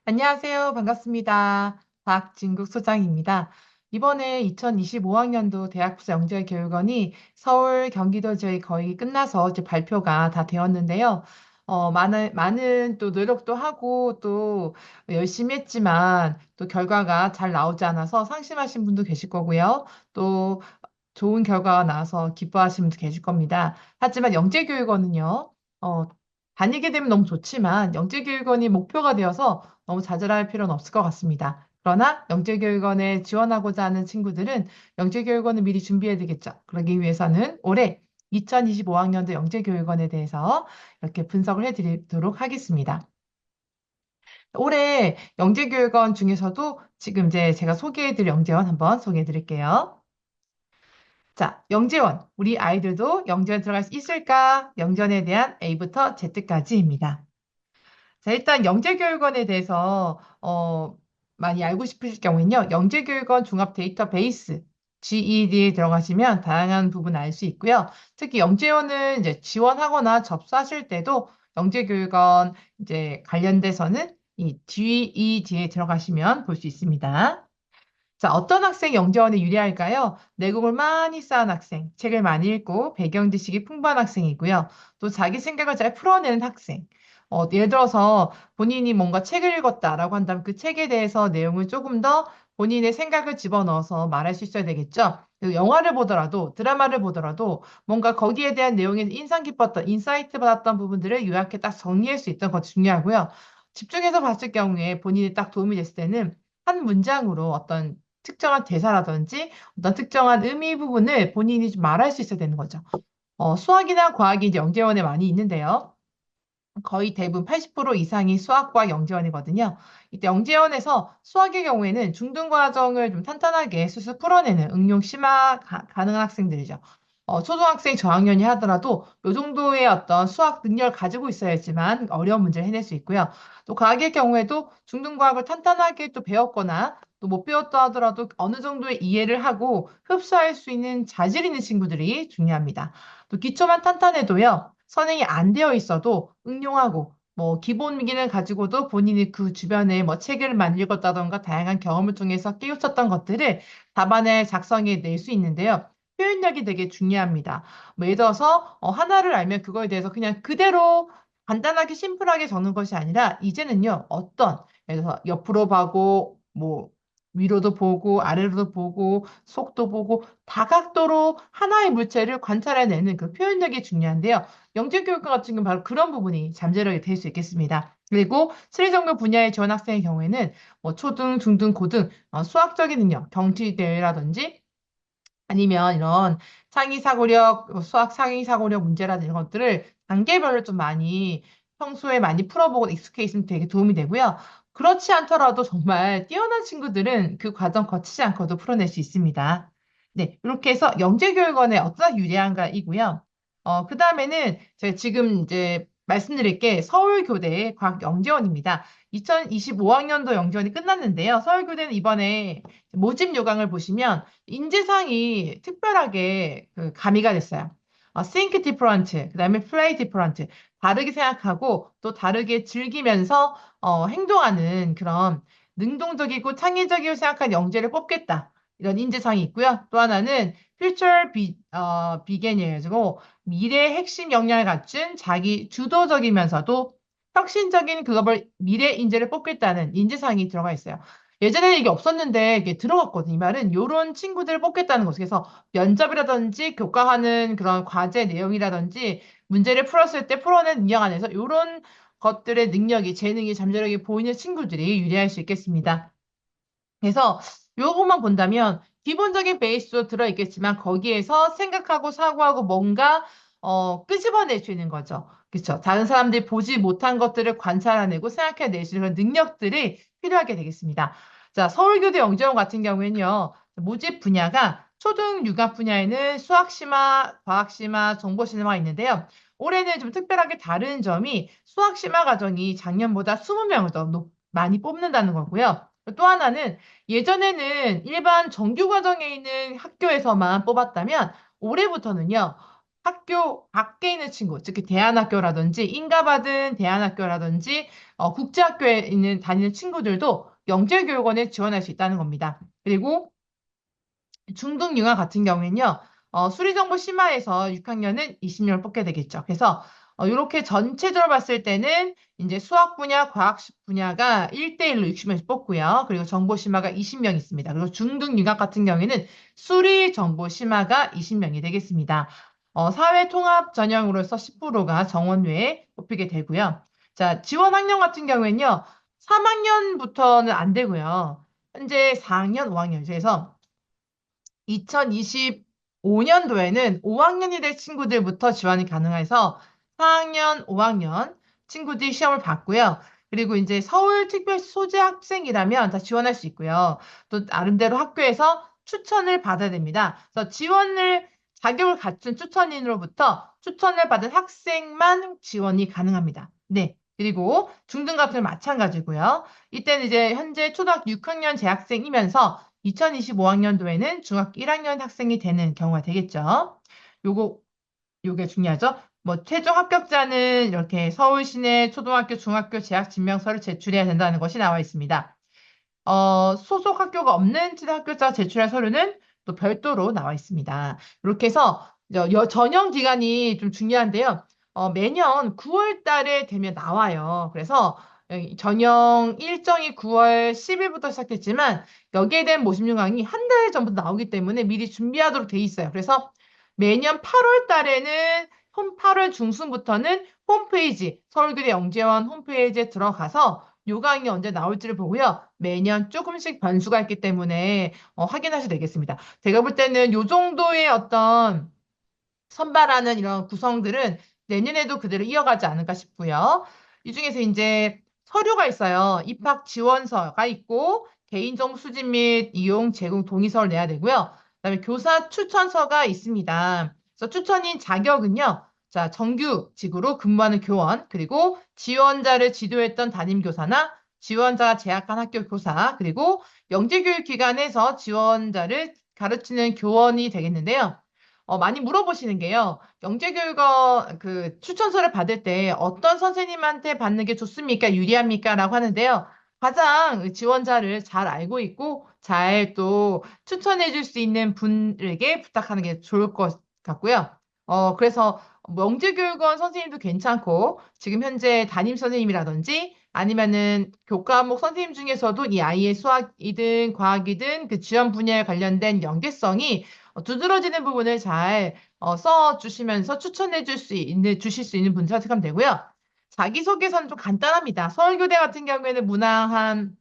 안녕하세요. 반갑습니다. 박진국 소장입니다. 이번에 2025학년도 대학부사 영재교육원이 서울, 경기도 지역이 거의 끝나서 이제 발표가 다 되었는데요. 많은 또 노력도 하고 또 열심히 했지만 또 결과가 잘 나오지 않아서 상심하신 분도 계실 거고요. 또 좋은 결과가 나와서 기뻐하시는 분도 계실 겁니다. 하지만 영재교육원은요, 어, 다니게 되면 너무 좋지만 영재교육원이 목표가 되어서 너무 좌절할 필요는 없을 것 같습니다. 그러나 영재교육원에 지원하고자 하는 친구들은 영재교육원을 미리 준비해야 되겠죠. 그러기 위해서는 올해 2025학년도 영재교육원에 대해서 이렇게 분석을 해드리도록 하겠습니다. 올해 영재교육원 중에서도 지금 이제 제가 소개해드릴 영재원 한번 소개해드릴게요. 자, 영재원. 우리 아이들도 영재원 들어갈 수 있을까? 영재원에 대한 A부터 Z까지입니다. 자, 일단 영재교육원에 대해서 많이 알고 싶으실 경우에는요. 영재교육원 종합 데이터베이스 GED에 들어가시면 다양한 부분 알 수 있고요. 특히 영재원은 이제 지원하거나 접수하실 때도 영재교육원 이제 관련돼서는 이 GED에 들어가시면 볼 수 있습니다. 자, 어떤 학생이 영재원에 유리할까요? 내공을 많이 쌓은 학생, 책을 많이 읽고 배경 지식이 풍부한 학생이고요. 또 자기 생각을 잘 풀어내는 학생. 예를 들어서 본인이 뭔가 책을 읽었다라고 한다면 그 책에 대해서 내용을 조금 더 본인의 생각을 집어넣어서 말할 수 있어야 되겠죠. 그리고 영화를 보더라도 드라마를 보더라도 뭔가 거기에 대한 내용에 인상 깊었던 인사이트 받았던 부분들을 요약해 딱 정리할 수 있던 것이 중요하고요. 집중해서 봤을 경우에 본인이 딱 도움이 됐을 때는 한 문장으로 어떤 특정한 대사라든지 어떤 특정한 의미 부분을 본인이 좀 말할 수 있어야 되는 거죠. 수학이나 과학이 이제 영재원에 많이 있는데요. 거의 대부분 80% 이상이 수학과 영재원이거든요. 이때 영재원에서 수학의 경우에는 중등 과정을 좀 탄탄하게 스스로 풀어내는 응용 심화 가능한 학생들이죠. 초등학생 저학년이 하더라도 이 정도의 어떤 수학 능력을 가지고 있어야지만 어려운 문제를 해낼 수 있고요. 또 과학의 경우에도 중등 과학을 탄탄하게 또 배웠거나 또 못 배웠다 하더라도 어느 정도의 이해를 하고 흡수할 수 있는 자질 있는 친구들이 중요합니다. 또 기초만 탄탄해도요. 선행이 안 되어 있어도 응용하고 뭐 기본 기능을 가지고도 본인이 그 주변에 뭐 책을 많이 읽었다던가 다양한 경험을 통해서 깨우쳤던 것들을 답안에 작성해 낼 수 있는데요. 표현력이 되게 중요합니다. 뭐 예를 들어서 하나를 알면 그거에 대해서 그냥 그대로 간단하게 심플하게 적는 것이 아니라 이제는요. 예를 들어서 옆으로 보고 뭐 위로도 보고 아래로도 보고 속도 보고 다각도로 하나의 물체를 관찰해내는 그 표현력이 중요한데요. 영재교육과 같은 경우는 바로 그런 부분이 잠재력이 될 수 있겠습니다. 그리고 수리전공 분야의 지원 학생의 경우에는 뭐 초등, 중등, 고등 수학적인 능력, 경치대회라든지 아니면 이런 창의사고력, 수학 창의사고력 문제라든지 이런 것들을 단계별로 좀 많이 평소에 많이 풀어보고 익숙해 있으면 되게 도움이 되고요. 그렇지 않더라도 정말 뛰어난 친구들은 그 과정 거치지 않고도 풀어낼 수 있습니다. 네, 이렇게 해서 영재교육원에 어떠나 유리한가이고요. 그 다음에는 제가 지금 이제 말씀드릴 게 서울교대의 과학영재원입니다. 2025학년도 영재원이 끝났는데요. 서울교대는 이번에 모집 요강을 보시면 인재상이 특별하게 가미가 됐어요. think different, 그다음에 play different. 다르게 생각하고 또 다르게 즐기면서 행동하는 그런 능동적이고 창의적이고 생각한 영재를 뽑겠다. 이런 인재상이 있고요. 또 하나는 future beginner이고 미래의 핵심 역량을 갖춘 자기 주도적이면서도 혁신적인 그걸 미래 인재를 뽑겠다는 인재상이 들어가 있어요. 예전에는 이게 없었는데 이게 들어갔거든요. 이 말은 이런 친구들을 뽑겠다는 거죠. 그래서 면접이라든지 교과하는 그런 과제 내용이라든지 문제를 풀었을 때 풀어낸 능력 안에서 이런 것들의 능력이, 재능이, 잠재력이 보이는 친구들이 유리할 수 있겠습니다. 그래서 요것만 본다면 기본적인 베이스도 들어있겠지만 거기에서 생각하고 사고하고 뭔가 끄집어낼 수 있는 거죠. 그렇죠. 다른 사람들이 보지 못한 것들을 관찰해내고 생각해낼 수 있는 그런 능력들이 필요하게 되겠습니다. 자, 서울교대 영재원 같은 경우에는요. 모집 분야가 초등 육아 분야에는 수학심화, 과학심화, 정보심화가 있는데요. 올해는 좀 특별하게 다른 점이 수학심화 과정이 작년보다 20명을 더 많이 뽑는다는 거고요. 또 하나는 예전에는 일반 정규 과정에 있는 학교에서만 뽑았다면 올해부터는요. 학교 밖에 있는 친구, 특히 대안학교라든지 인가받은 대안학교라든지 국제학교에 있는 다니는 친구들도 영재교육원에 지원할 수 있다는 겁니다. 그리고 중등영아 같은 경우에는요, 수리정보 심화에서 6학년은 20명을 뽑게 되겠죠. 그래서 이렇게 전체적으로 봤을 때는 이제 수학 분야, 과학 분야가 1대1로 60명씩 뽑고요. 그리고 정보 심화가 20명 있습니다. 그리고 중등육아 같은 경우에는 수리 정보 심화가 20명이 되겠습니다. 사회 통합 전형으로서 10%가 정원 외에 뽑히게 되고요. 자, 지원 학년 같은 경우에는요, 3학년부터는 안 되고요. 현재 4학년, 5학년. 그래서 2025년도에는 5학년이 될 친구들부터 지원이 가능해서 4학년, 5학년 친구들이 시험을 봤고요. 그리고 이제 서울특별시 소재 학생이라면 다 지원할 수 있고요. 또 나름대로 학교에서 추천을 받아야 됩니다. 그래서 자격을 갖춘 추천인으로부터 추천을 받은 학생만 지원이 가능합니다. 네. 그리고 중등학생 마찬가지고요. 이때는 이제 현재 초등학교 6학년 재학생이면서 2025학년도에는 중학교 1학년 학생이 되는 경우가 되겠죠. 요거, 요게 중요하죠. 뭐, 최종 합격자는 이렇게 서울 시내 초등학교, 중학교 재학 증명서를 제출해야 된다는 것이 나와 있습니다. 소속 학교가 없는 지도학교자 제출할 서류는 또 별도로 나와 있습니다. 이렇게 해서 전형 기간이 좀 중요한데요. 매년 9월 달에 되면 나와요. 그래서 전형 일정이 9월 10일부터 시작됐지만 여기에 대한 모집 요강이 한 달 전부터 나오기 때문에 미리 준비하도록 돼 있어요. 그래서 매년 8월 달에는 8월 중순부터는 홈페이지, 서울교대 영재원 홈페이지에 들어가서 요강이 언제 나올지를 보고요. 매년 조금씩 변수가 있기 때문에 확인하셔도 되겠습니다. 제가 볼 때는 요 정도의 어떤 선발하는 이런 구성들은 내년에도 그대로 이어가지 않을까 싶고요. 이 중에서 이제 서류가 있어요. 입학 지원서가 있고 개인정보 수집 및 이용 제공 동의서를 내야 되고요. 그다음에 교사 추천서가 있습니다. 그래서 추천인 자격은요. 자, 정규직으로 근무하는 교원, 그리고 지원자를 지도했던 담임교사나 지원자가 재학한 학교 교사, 그리고 영재교육기관에서 지원자를 가르치는 교원이 되겠는데요. 많이 물어보시는 게요. 영재교육원 그 추천서를 받을 때 어떤 선생님한테 받는 게 좋습니까? 유리합니까? 라고 하는데요. 가장 지원자를 잘 알고 있고 잘 또 추천해 줄 수 있는 분에게 부탁하는 게 좋을 것 같고요. 그래서 영재교육원 선생님도 괜찮고 지금 현재 담임 선생님이라든지 아니면은 교과목 선생님 중에서도 이 아이의 수학이든 과학이든 그 지원 분야에 관련된 연계성이 두드러지는 부분을 잘 써주시면서 주실 수 있는 분 선택하면 되고요. 자기소개서는 좀 간단합니다. 서울교대 같은 경우에는 문항 한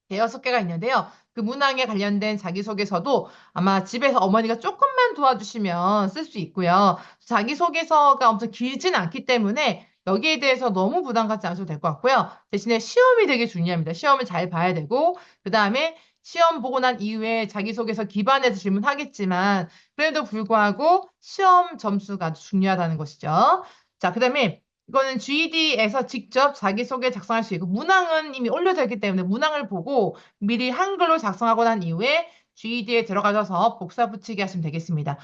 대여섯 개가 있는데요. 그 문항에 관련된 자기소개서도 아마 집에서 어머니가 조금만 도와주시면 쓸 수 있고요. 자기소개서가 엄청 길진 않기 때문에 여기에 대해서 너무 부담 갖지 않으셔도 될 것 같고요. 대신에 시험이 되게 중요합니다. 시험을 잘 봐야 되고, 그 다음에 시험 보고 난 이후에 자기소개서 기반해서 질문하겠지만, 그래도 불구하고 시험 점수가 아주 중요하다는 것이죠. 자, 그 다음에 이거는 GED에서 직접 자기소개 작성할 수 있고, 문항은 이미 올려져 있기 때문에 문항을 보고 미리 한글로 작성하고 난 이후에 GED에 들어가셔서 복사 붙이기 하시면 되겠습니다.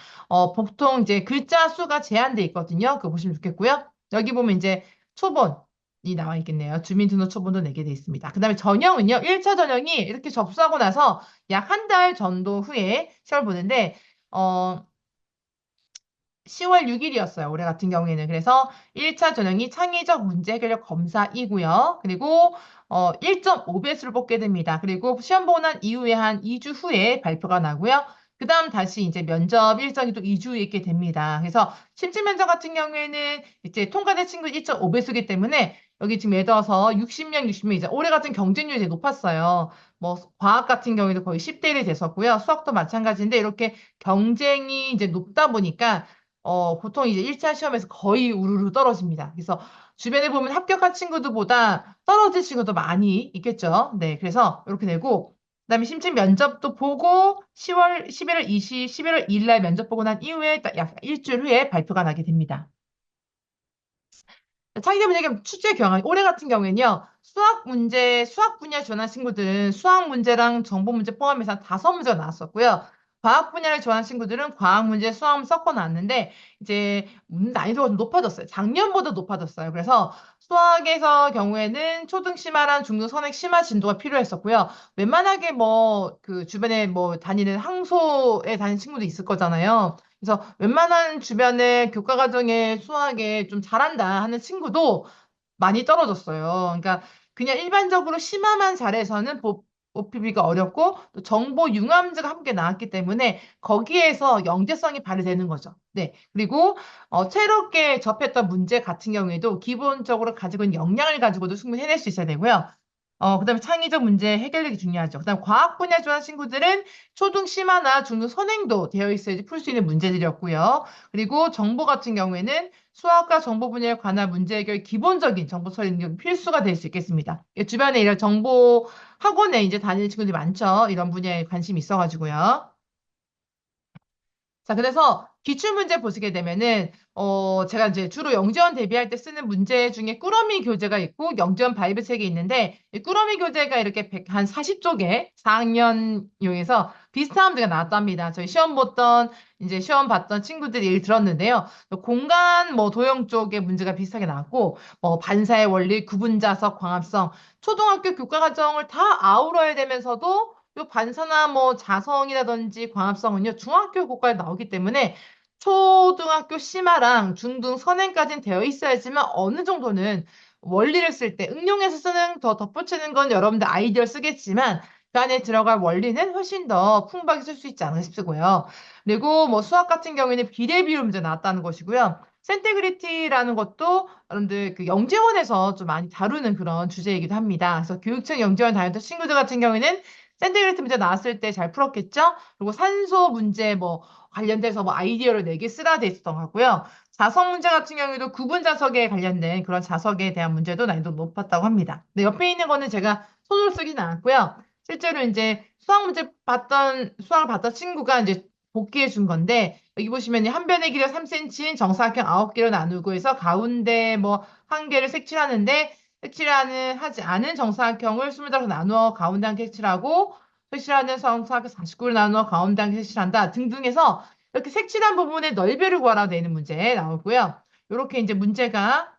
보통 이제 글자 수가 제한돼 있거든요. 그거 보시면 좋겠고요. 여기 보면 이제 초본이 나와 있겠네요. 주민등록 초본도 내게 돼 있습니다. 그 다음에 전형은요. 1차 전형이 이렇게 접수하고 나서 약 한 달 정도 후에 시험을 보는데, 10월 6일이었어요. 올해 같은 경우에는. 그래서 1차 전형이 창의적 문제 해결력 검사이고요. 그리고 1.5배수를 뽑게 됩니다. 그리고 시험 보고 난 이후에 한 2주 후에 발표가 나고요. 그 다음 다시 이제 면접 일정이 또 2주 있게 됩니다. 그래서 심층 면접 같은 경우에는 이제 통과된 친구 1.5배수기 때문에 여기 지금 예를 들어서 60명, 60명 이제 올해 같은 경쟁률이 되게 높았어요. 뭐 과학 같은 경우에도 거의 10대 1이 됐었고요. 수학도 마찬가지인데 이렇게 경쟁이 이제 높다 보니까 보통 이제 1차 시험에서 거의 우르르 떨어집니다. 그래서 주변에 보면 합격한 친구들보다 떨어질 친구도 많이 있겠죠. 네, 그래서 이렇게 되고, 그다음에 심층 면접도 보고 11월 11월 2일 날 면접 보고 난 이후에 약 일주일 후에 발표가 나게 됩니다. 창의적 문제 출제 경향, 올해 같은 경우에는요, 수학 분야 지원한 친구들은 수학 문제랑 정보 문제 포함해서 한 다섯 문제가 나왔었고요. 과학 분야를 좋아하는 친구들은 과학 문제, 수학 섞어 놨는데 이제 난이도가 좀 높아졌어요. 작년보다 높아졌어요. 그래서 수학에서 경우에는 초등 심화랑 중등 선행 심화 진도가 필요했었고요. 웬만하게 뭐 그 주변에 뭐 다니는 항소에 다니는 친구도 있을 거잖아요. 그래서 웬만한 주변에 교과 과정에 수학에 좀 잘한다 하는 친구도 많이 떨어졌어요. 그러니까 그냥 일반적으로 심화만 잘해서는 뽑히기가 어렵고 또 정보 융합제가 함께 나왔기 때문에 거기에서 영재성이 발휘되는 거죠. 네. 그리고 새롭게 접했던 문제 같은 경우에도 기본적으로 가지고 있는 역량을 가지고도 충분히 해낼 수 있어야 되고요. 그다음에 창의적 문제 해결력이 중요하죠. 그다음 과학 분야 좋아하는 친구들은 초등 심화나 중등 선행도 되어 있어야지 풀 수 있는 문제들이었고요. 그리고 정보 같은 경우에는 수학과 정보 분야에 관한 문제 해결 기본적인 정보 처리 능력 필수가 될 수 있겠습니다. 주변에 이런 정보 학원에 이제 다니는 친구들이 많죠. 이런 분야에 관심이 있어가지고요. 자, 그래서 기출문제 보시게 되면은, 제가 이제 주로 영재원 대비할 때 쓰는 문제 중에 꾸러미 교재가 있고, 영재원 바이브 책이 있는데, 이 꾸러미 교재가 이렇게 한 40쪽에 4학년용에서 비슷한 문제가 나왔답니다. 저희 이제 시험 봤던 친구들이 얘기 들었는데요. 공간, 뭐, 도형 쪽의 문제가 비슷하게 나왔고, 반사의 원리, 구분자석, 광합성, 초등학교 교과 과정을 다 아우러야 되면서도 요 반사나 뭐 자성이라든지 광합성은요, 중학교 교과에 나오기 때문에 초등학교 심화랑 중등 선행까지는 되어 있어야지만 어느 정도는 원리를 쓸 때 응용해서 쓰는 더 덧붙이는 건 여러분들 아이디어 쓰겠지만 그 안에 들어갈 원리는 훨씬 더 풍부하게 쓸 수 있지 않을까 싶고요. 그리고 뭐 수학 같은 경우에는 비례 비율 문제 나왔다는 것이고요. 센티그리티라는 것도 여러분들 그 영재원에서 좀 많이 다루는 그런 주제이기도 합니다. 그래서 교육청 영재원 다녔던 친구들 같은 경우에는 샌드그리트 문제 나왔을 때 잘 풀었겠죠? 그리고 산소 문제 뭐 관련돼서 뭐 아이디어를 4개 쓰라 돼 있었던 것 같고요. 자석 문제 같은 경우에도 구분 자석에 관련된 그런 자석에 대한 문제도 난이도 높았다고 합니다. 근데 옆에 있는 거는 제가 손으로 쓰진 않았고요. 실제로 이제 수학을 봤던 친구가 이제 복기해 준 건데, 여기 보시면 한 변의 길이가 3cm인 정사각형 9개로 나누고 해서 가운데 뭐 한 개를 색칠하는데 하지 않은 정사각형을 25로 나누어 가운데 한 개 색칠하고 색칠하는 정사각형 49로 나누어 가운데 한 개 색칠한다 등등 해서 이렇게 색칠한 부분의 넓이를 구하라 되는 문제 나오고요. 이렇게 이제 문제가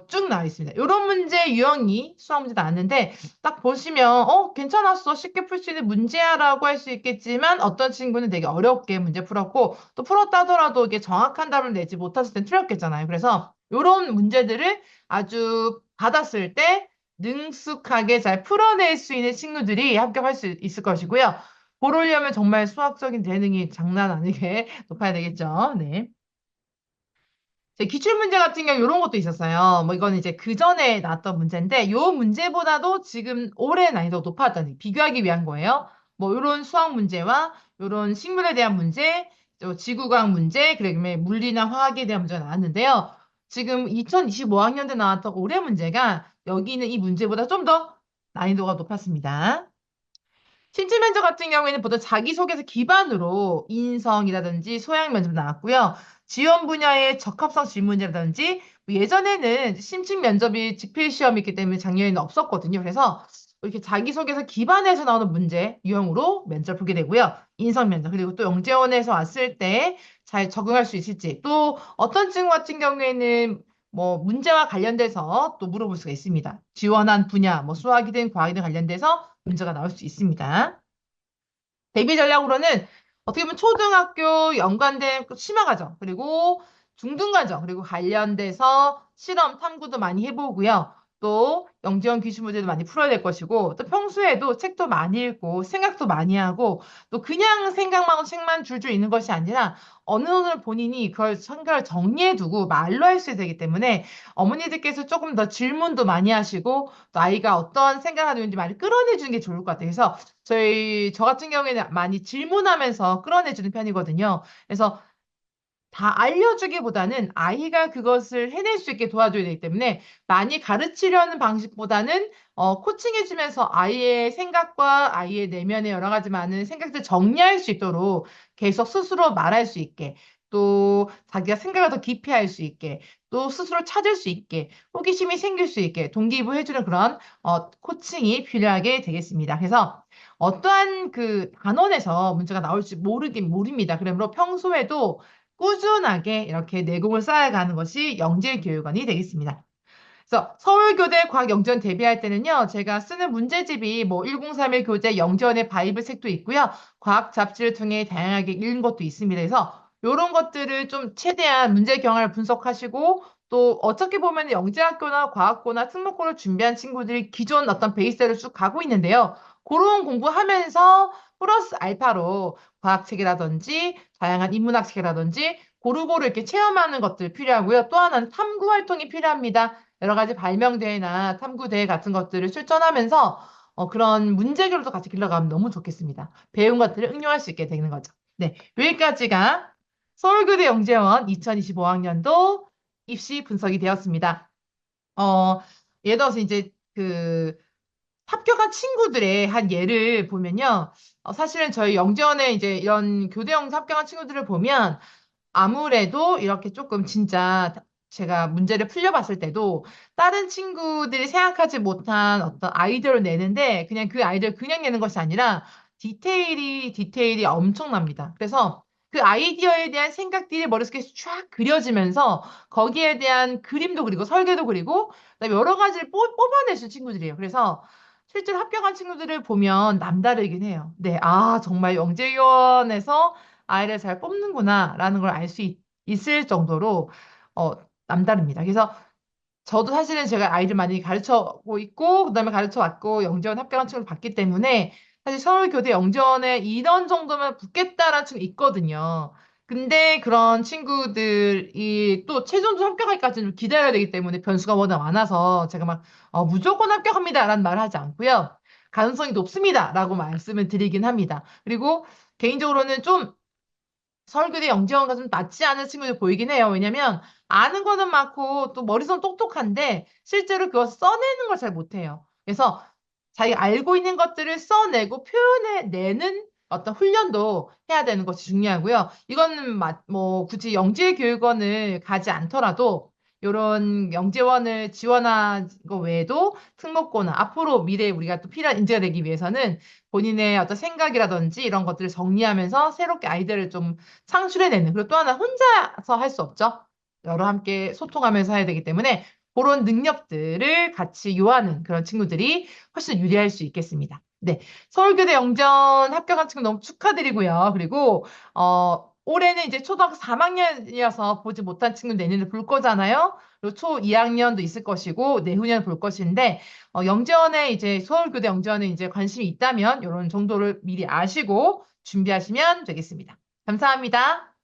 쭉 나와 있습니다. 이런 문제 유형이 수학 문제 나왔는데 딱 보시면 괜찮았어. 쉽게 풀 수 있는 문제야라고 할 수 있겠지만 어떤 친구는 되게 어렵게 문제 풀었고 또 풀었다 하더라도 이게 정확한 답을 내지 못했을 땐 틀렸겠잖아요. 그래서 이런 문제들을 아주 받았을 때 능숙하게 잘 풀어낼 수 있는 친구들이 합격할 수 있을 것이고요. 그러려면 정말 수학적인 재능이 장난 아니게 높아야 되겠죠. 네. 기출문제 같은 경우 이런 것도 있었어요. 뭐 이건 이제 그 전에 나왔던 문제인데 요 문제보다도 지금 올해 난이도가 높았다니 비교하기 위한 거예요. 뭐 이런 수학 문제와 이런 식물에 대한 문제, 또 지구과학 문제, 그다음에 물리나 화학에 대한 문제가 나왔는데요. 지금 2025학년도에 나왔던 올해 문제가 여기 있는 이 문제보다 좀 더 난이도가 높았습니다. 실질 면접 같은 경우에는 보통 자기소개서 기반으로 인성이라든지 소양 면접 나왔고요. 지원 분야의 적합성 질문이라든지 뭐 예전에는 심층 면접이 직필 시험이기 때문에 작년에는 없었거든요. 그래서 이렇게 자기소개서 기반에서 나오는 문제 유형으로 면접 보게 되고요. 인성 면접 그리고 또 영재원에서 왔을 때 잘 적응할 수 있을지 또 어떤 친구 같은 경우에는 뭐 문제와 관련돼서 또 물어볼 수가 있습니다. 지원한 분야, 뭐 수학이든 과학이든 관련돼서 문제가 나올 수 있습니다. 대비 전략으로는 어떻게 보면 초등학교 연관된 심화 과정, 그리고 중등 과정, 그리고 관련돼서 실험, 탐구도 많이 해보고요. 또 영재원 기출 문제도 많이 풀어야 될 것이고, 또 평소에도 책도 많이 읽고, 생각도 많이 하고, 또 그냥 생각만 하고 책만 줄줄 읽는 것이 아니라 어느 정도 본인이 그걸 생각을 정리해두고 말로 할 수 있어야 되기 때문에 어머니들께서 조금 더 질문도 많이 하시고, 또 아이가 어떤 생각을 하고 있는지 많이 끌어내주는 게 좋을 것 같아요. 그래서 저 같은 경우에는 많이 질문하면서 끌어내주는 편이거든요. 그래서 다 알려주기보다는 아이가 그것을 해낼 수 있게 도와줘야 되기 때문에 많이 가르치려는 방식보다는 코칭해주면서 아이의 생각과 아이의 내면의 여러 가지 많은 생각들 정리할 수 있도록 계속 스스로 말할 수 있게 또 자기가 생각을 더 깊이 할 수 있게, 또 스스로 찾을 수 있게, 호기심이 생길 수 있게 동기부여해주는 그런 코칭이 필요하게 되겠습니다. 그래서 어떠한 그 단원에서 문제가 나올지 모르긴 모릅니다. 그러므로 평소에도 꾸준하게 이렇게 내공을 쌓아가는 것이 영재교육원이 되겠습니다. 그래서 서울교대 과학영재원 대비할 때는요, 제가 쓰는 문제집이 뭐 1031 교재 영재원의 바이블 책도 있고요, 과학 잡지를 통해 다양하게 읽는 것도 있습니다. 그래서 이런 것들을 좀 최대한 문제 경향을 분석하시고 또 어떻게 보면 영재학교나 과학고나 특목고를 준비한 친구들이 기존 어떤 베이스를 쭉 가고 있는데요. 그런 공부하면서 플러스 알파로 과학책이라든지 다양한 인문학 책이라든지 고루고루 이렇게 체험하는 것들 필요하고요. 또 하나는 탐구 활동이 필요합니다. 여러 가지 발명대회나 탐구대회 같은 것들을 출전하면서 그런 문제교류도 같이 길러가면 너무 좋겠습니다. 배운 것들을 응용할 수 있게 되는 거죠. 네, 여기까지가 서울교대 영재원 2025학년도 입시 분석이 되었습니다. 어, 예를 들어서 이제 그 합격한 친구들의 한 예를 보면요. 사실은 저희 영재원에 이제 이런 교대형 합격한 친구들을 보면 아무래도 이렇게 조금 진짜 제가 문제를 풀려봤을 때도 다른 친구들이 생각하지 못한 어떤 아이디어를 내는데 그냥 그 아이디어를 그냥 내는 것이 아니라 디테일이 엄청납니다. 그래서 그 아이디어에 대한 생각들이 머릿속에 쫙 그려지면서 거기에 대한 그림도 그리고 설계도 그리고 그다음에 여러 가지를 뽑아낼 수 있는 친구들이에요. 그래서 실제로 합격한 친구들을 보면 남다르긴 해요. 네, 아, 정말 영재위원회에서 아이를 잘 뽑는구나라는 걸 알 수 있을 정도로 어, 남다릅니다. 그래서 저도 사실은 제가 아이를 많이 가르쳐고 있고 그다음에 가르쳐 왔고 영재원 합격한 친구를 봤기 때문에 사실 서울교대 영재원에 이런 정도면 붙겠다라는 친구 있거든요. 근데 그런 친구들이 또 최종적으로 합격하기까지는 좀 기다려야 되기 때문에 변수가 워낙 많아서 제가 막 무조건 합격합니다라는 말을 하지 않고요. 가능성이 높습니다라고 말씀을 드리긴 합니다. 그리고 개인적으로는 좀 서울교대 영재원과 좀 맞지 않은 친구들 보이긴 해요. 왜냐면 아는 거는 많고 또 머리선 똑똑한데 실제로 그걸 써내는 걸 잘 못해요. 그래서 자기가 알고 있는 것들을 써내고 표현해내는 어떤 훈련도 해야 되는 것이 중요하고요. 이거는 뭐 굳이 영재교육원을 가지 않더라도 이런 영재원을 지원한 거 외에도 특목고나 앞으로 미래에 우리가 또 필요한 인재가 되기 위해서는 본인의 어떤 생각이라든지 이런 것들을 정리하면서 새롭게 아이디어를 좀 창출해내는. 그리고 또 하나 혼자서 할 수 없죠. 여러 함께 소통하면서 해야 되기 때문에 그런 능력들을 같이 요하는 그런 친구들이 훨씬 유리할 수 있겠습니다. 네. 서울교대 영전 합격한 친구 너무 축하드리고요. 그리고, 올해는 이제 초등학교 3학년이어서 보지 못한 친구 내년에 볼 거잖아요. 그리고 초 2학년도 있을 것이고, 내후년 볼 것인데, 영재원에 이제 서울교대 영재원에 이제 관심이 있다면, 이런 정도를 미리 아시고 준비하시면 되겠습니다. 감사합니다.